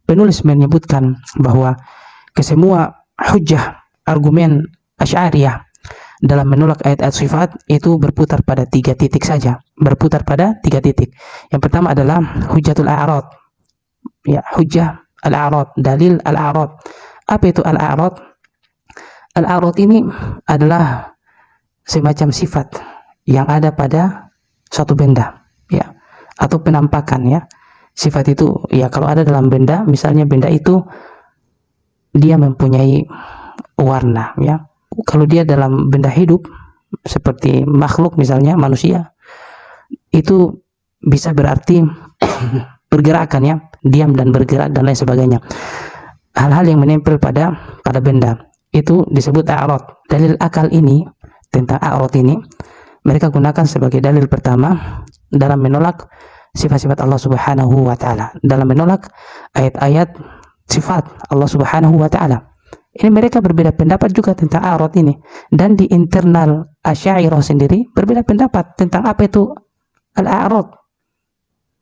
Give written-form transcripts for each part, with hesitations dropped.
penulis menyebutkan bahwa kesemua hujjah argumen Asy'ariyah dalam menolak ayat-ayat sifat itu berputar pada 3 titik saja. Berputar pada 3 titik. Yang pertama adalah hujjatul a'rad. Ya, hujjah al-a'rad, dalil al-a'rad. Apa itu al-a'rad? Al-a'rad ini adalah semacam sifat yang ada pada suatu benda, ya, atau penampakan, ya. Sifat itu, ya, kalau ada dalam benda, misalnya benda itu dia mempunyai warna, ya. Kalau dia dalam benda hidup seperti makhluk misalnya manusia, itu bisa berarti pergerakan, ya, diam dan bergerak dan lain sebagainya. Hal-hal yang menempel pada benda itu disebut a'rad. Dalil akal ini tentang a'rad ini mereka gunakan sebagai dalil pertama dalam menolak sifat-sifat Allah Subhanahu wa taala, dalam menolak ayat-ayat sifat Allah Subhanahu wa taala. Ini mereka berbeda pendapat juga tentang a'rad ini, dan di internal Asy'ariyah sendiri berbeda pendapat tentang apa itu al-a'rad.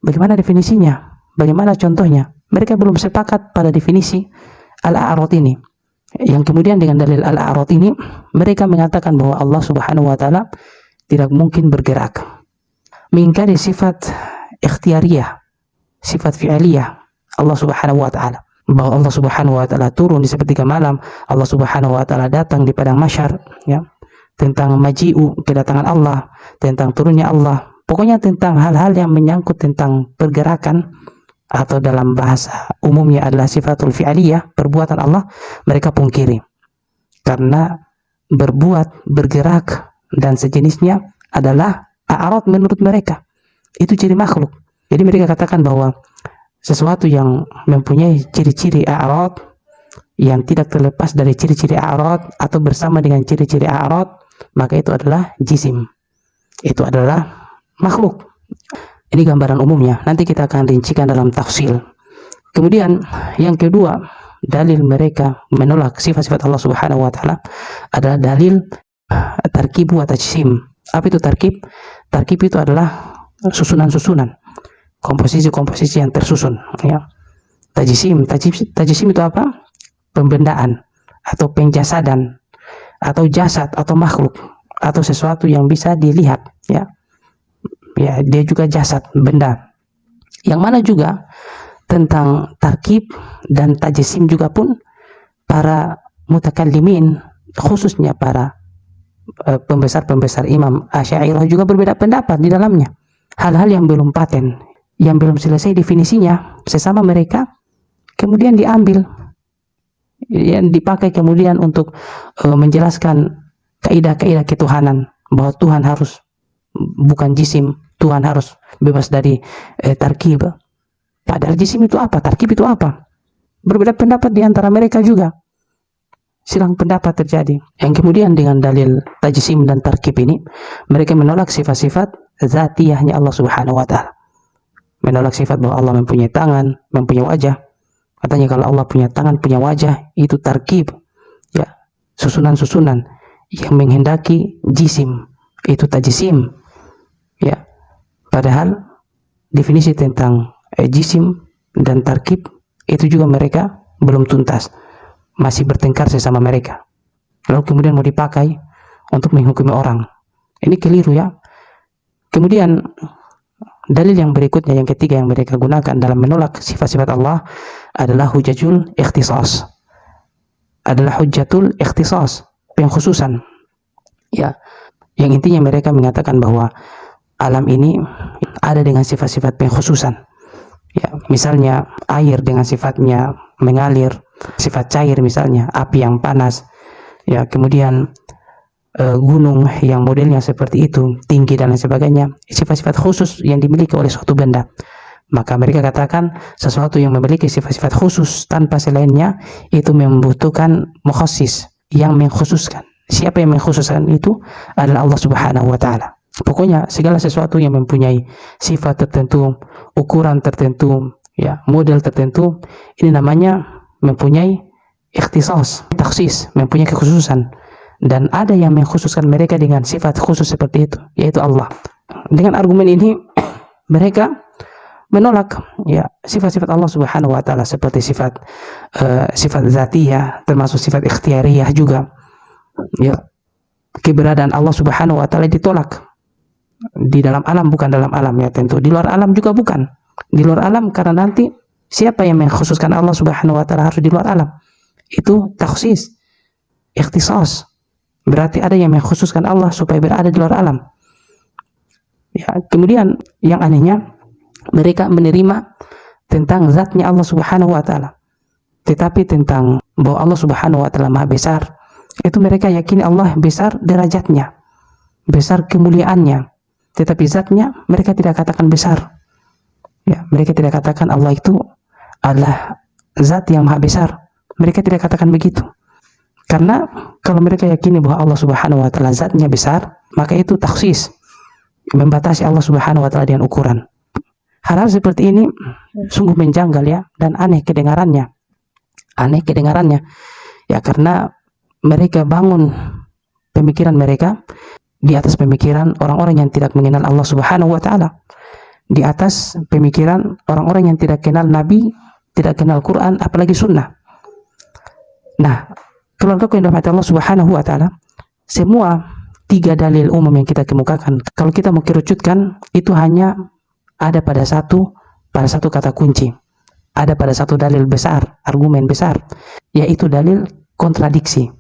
Bagaimana definisinya? Bagaimana contohnya? Mereka belum sepakat pada definisi al-a'rad ini. Yang kemudian dengan dalil al-a'rad ini mereka mengatakan bahwa Allah Subhanahu wa taala tidak mungkin bergerak. Mengingkari sifat ikhtiyariyah, sifat fi'aliyah Allah Subhanahu wa taala, bahwa Allah Subhanahu wa taala turun di sepertiga malam, Allah Subhanahu wa taala datang di padang mahsyar, ya, tentang maji'u, kedatangan Allah, tentang turunnya Allah, pokoknya tentang hal-hal yang menyangkut tentang pergerakan atau dalam bahasa umumnya adalah sifatul fi'aliyah, perbuatan Allah, mereka pungkiri. Karena berbuat, bergerak dan sejenisnya adalah a'rad menurut mereka. Itu ciri makhluk. Jadi mereka katakan bahwa sesuatu yang mempunyai ciri-ciri a'rad, yang tidak terlepas dari ciri-ciri a'rad atau bersama dengan ciri-ciri a'rad, maka itu adalah jisim. Itu adalah makhluk. Ini gambaran umumnya. Nanti kita akan rincikan dalam tafsil. Kemudian yang kedua, dalil mereka menolak sifat-sifat Allah Subhanahu wa taala adalah dalil tarkibu wa tajsim. Apa itu tarkib? Tarkib itu adalah susunan-susunan, komposisi-komposisi yang tersusun, ya. Tajsim itu apa? Pembendaan atau penjasadan atau jasad atau makhluk atau sesuatu yang bisa dilihat, ya. Ya, dia juga jasad, benda. Yang mana juga tentang tarkib dan tajsim juga pun para mutakallimin, khususnya para pembesar-pembesar Imam Asy'ariyah juga berbeda pendapat di dalamnya. Hal-hal yang belum paten, yang belum selesai definisinya sesama mereka, kemudian diambil, yang dipakai kemudian untuk menjelaskan kaidah-kaidah ketuhanan, bahwa Tuhan harus bukan jisim, Tuhan harus bebas dari tarkib. Padahal jisim itu apa? Tarkib itu apa? Berbeda pendapat di antara mereka juga. Silang pendapat terjadi. Yang kemudian dengan dalil tajsim dan tarkib ini, mereka menolak sifat-sifat zatiyahnya Allah Subhanahu wa taala. Menolak sifat bahwa Allah mempunyai tangan, mempunyai wajah. Katanya kalau Allah punya tangan, punya wajah, itu tarkib, ya, susunan-susunan yang menghendaki jisim, itu tajsim, ya. Padahal definisi tentang jisim dan tarkib itu juga mereka belum tuntas, masih bertengkar sesama mereka. Lalu kemudian mau dipakai untuk menghukumi orang. Ini keliru, ya. Kemudian dalil yang berikutnya, yang ketiga yang mereka gunakan dalam menolak sifat-sifat Allah adalah hujjatul ikhtisas. Adalah hujjatul ikhtisas, pengkhususan. Ya, yang intinya mereka mengatakan bahwa alam ini ada dengan sifat-sifat pengkhususan. Ya, misalnya air dengan sifatnya mengalir, sifat cair misalnya, api yang panas. Ya, kemudian gunung yang modelnya seperti itu, tinggi dan lain sebagainya, sifat-sifat khusus yang dimiliki oleh suatu benda. Maka mereka katakan sesuatu yang memiliki sifat-sifat khusus tanpa selainnya itu membutuhkan mukhassis, yang mengkhususkan. Siapa yang mengkhususkan itu adalah Allah Subhanahu wa taala. Pokoknya segala sesuatu yang mempunyai sifat tertentu, ukuran tertentu, ya, model tertentu, ini namanya mempunyai ikhtisas, taksis, mempunyai kekhususan. Dan ada yang mengkhususkan mereka dengan sifat khusus seperti itu, yaitu Allah. Dengan argumen ini mereka menolak ya sifat-sifat Allah Subhanahu wa taala seperti sifat zatiyah, termasuk sifat ikhtiyariyah juga. Ya, keberadaan Allah Subhanahu wa taala ditolak. Di dalam alam bukan dalam alam ya tentu. Di luar alam juga bukan. Di luar alam karena nanti siapa yang mengkhususkan Allah Subhanahu wa taala harus di luar alam? Itu takhsis, ikhtisas. Berarti ada yang mengkhususkan Allah supaya berada di luar alam. Ya, kemudian yang anehnya mereka menerima tentang zatnya Allah Subhanahu wa taala. Tetapi tentang bahwa Allah Subhanahu wa taala Maha besar, itu mereka yakini Allah besar derajatnya, besar kemuliaannya. Tetapi zatnya mereka tidak katakan besar. Ya, mereka tidak katakan Allah itu adalah zat yang Maha besar. Mereka tidak katakan begitu. Karena kalau mereka yakini bahwa Allah Subhanahu wa taala zatnya besar, maka itu takhsis, membatasi Allah Subhanahu wa taala dengan ukuran. Hal-hal seperti ini sungguh menjanggal ya, dan aneh kedengarannya. Aneh kedengarannya. Ya, karena mereka bangun pemikiran mereka di atas pemikiran orang-orang yang tidak mengenal Allah Subhanahu wa taala. Di atas pemikiran orang-orang yang tidak kenal Nabi, tidak kenal Quran, apalagi sunnah. Nah, keluarga yang dirahmati Allah Subhanahu wa taala, semua 3 dalil umum yang kita kemukakan, kalau kita mau kerucutkan, itu hanya ada pada satu kata kunci, ada pada satu dalil besar, argumen besar, yaitu dalil kontradiksi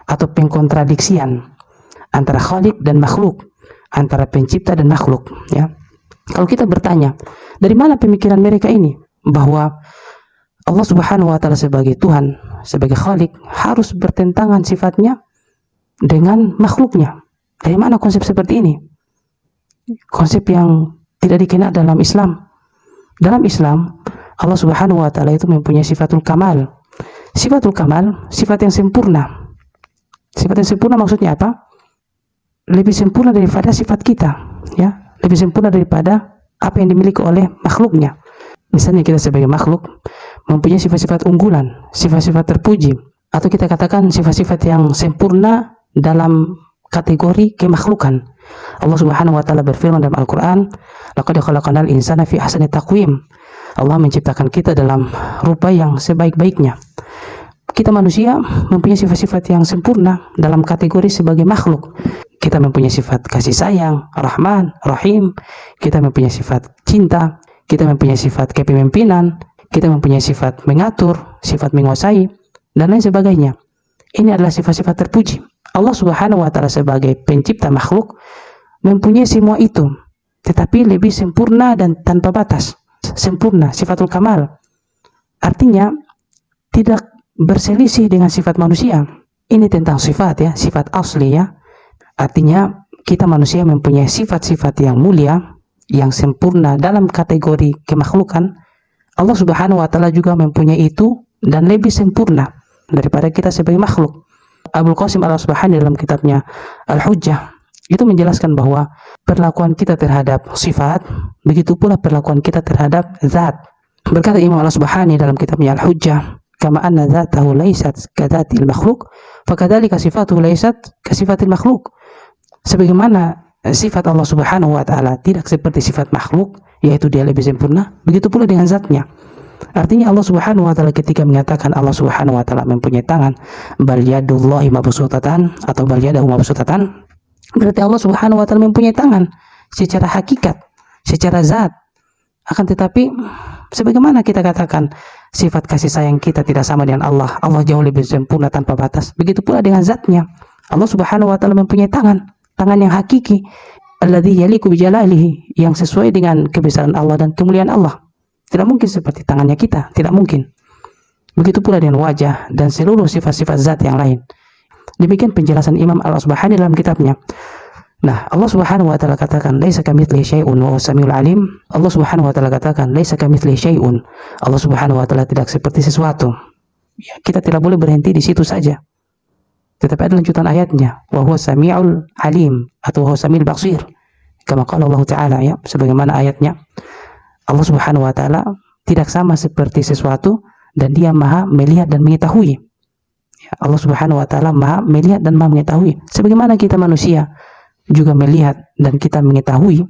atau pengkontradiksian antara Khalik dan makhluk, antara pencipta dan makhluk. Ya, kalau kita bertanya dari mana pemikiran mereka ini bahwa Allah Subhanahu wa taala sebagai Tuhan, sebagai Khalik harus bertentangan sifatnya dengan makhluknya, dari mana konsep seperti ini? Konsep yang tidak dikenal dalam Islam. Dalam Islam, Allah Subhanahu wa taala itu mempunyai sifatul kamal. Sifatul kamal, sifat yang sempurna. Sifat yang sempurna maksudnya apa? Lebih sempurna daripada sifat kita, ya. Lebih sempurna daripada apa yang dimiliki oleh makhluknya. Misalnya kita sebagai makhluk mempunyai sifat-sifat unggulan, sifat-sifat terpuji, atau kita katakan sifat-sifat yang sempurna dalam kategori kemakhlukan. Allah Subhanahu wa taala berfirman dalam Al-Qur'an, "Laqad khalaqnal insana fi ahsani taqwim." Allah menciptakan kita dalam rupa yang sebaik-baiknya. Kita manusia mempunyai sifat-sifat yang sempurna dalam kategori sebagai makhluk. Kita mempunyai sifat kasih sayang, Rahman, Rahim. Kita mempunyai sifat cinta. Kita mempunyai sifat kepemimpinan. Kita mempunyai sifat mengatur, sifat menguasai, dan lain sebagainya. Ini adalah sifat-sifat terpuji. Allah Subhanahu wa taala sebagai pencipta makhluk mempunyai semua itu, tetapi lebih sempurna dan tanpa batas. Sempurna, sifatul kamal. Artinya tidak berselisih dengan sifat manusia. Ini tentang sifat ya, sifat asli ya. Artinya kita manusia mempunyai sifat-sifat yang mulia, yang sempurna dalam kategori kemakhlukan. Allah Subhanahu wa taala juga mempunyai itu dan lebih sempurna daripada kita sebagai makhluk. Abul Qasim Al-Asbahani dalam kitabnya Al-Hujjah itu menjelaskan bahwa perlakuan kita terhadap sifat, begitu pula perlakuan kita terhadap zat. Berkata Imam Al-Asbahani dalam kitabnya Al-Hujjah, "Kama anna dzatahu laysat kadzatil makhluk, fakadzalika sifatuhu laysat kasifatil makhluk." Sebagaimana sifat Allah Subhanahu wa taala tidak seperti sifat makhluk, yaitu dia lebih sempurna, begitu pula dengan zatnya. Artinya Allah Subhanahu wa taala ketika menyatakan Allah Subhanahu wa taala mempunyai tangan, bal yadullahi mabsutatan atau bal yadahu mabsutatan, berarti Allah Subhanahu wa taala mempunyai tangan secara hakikat, secara zat. Akan tetapi sebagaimana kita katakan sifat kasih sayang kita tidak sama dengan Allah, Allah jauh lebih sempurna tanpa batas, begitu pula dengan zatnya. Allah Subhanahu wa taala mempunyai tangan yang hakiki, alladzi yaliqu bi jalalihi, yang sesuai dengan kebesaran Allah dan kemuliaan Allah. Tidak mungkin seperti tangannya kita, tidak mungkin. Begitu pula dengan wajah dan seluruh sifat-sifat zat yang lain. Demikian penjelasan Imam Al-Asbahani dalam kitabnya. Nah, Allah Subhanahu wa taala katakan laisa kamitslihi syai'un wa huwas samiul alim. Allah Subhanahu wa taala katakan laisa kamitslihi syai'un. Allah Subhanahu wa taala tidak seperti sesuatu. Ya, kita tidak boleh berhenti di situ saja. Tetapi ada lanjutan ayatnya, wa huwas samiul alim atau huwas samiul basir. Kama qala Allah taala, ya, sebagaimana ayatnya. Allah Subhanahu wa taala tidak sama seperti sesuatu dan dia Maha melihat dan mengetahui. Ya, Allah Subhanahu wa taala Maha melihat dan Maha mengetahui. Sebagaimana kita manusia juga melihat dan kita mengetahui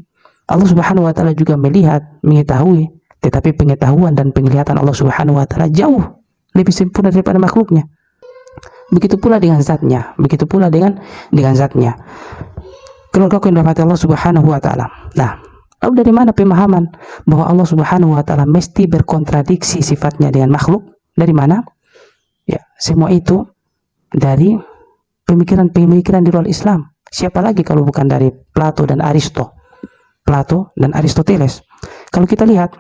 Allah Subhanahu wa taala juga melihat, mengetahui, tetapi pengetahuan dan penglihatan Allah Subhanahu wa taala jauh lebih sempurna daripada makhluknya. Begitu pula dengan zatnya, begitu pula dengan zatnya. Keluarga yang dirahmati Allah Subhanahu wa taala. Nah, lalu dari mana pemahaman bahwa Allah Subhanahu wa taala mesti berkontradiksi sifatnya dengan makhluk? Dari mana? Ya, semua itu dari pemikiran-pemikiran di luar Islam. Siapa lagi kalau bukan dari Plato dan Aristoteles. Kalau kita lihat,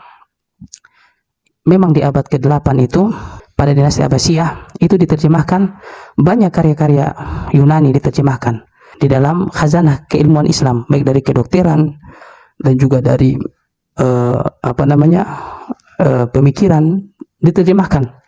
memang di abad ke-8 itu, pada dinasti Abbasiyah, itu diterjemahkan banyak karya-karya Yunani diterjemahkan di dalam khazanah keilmuan Islam, baik dari kedokteran dan juga dari pemikiran diterjemahkan.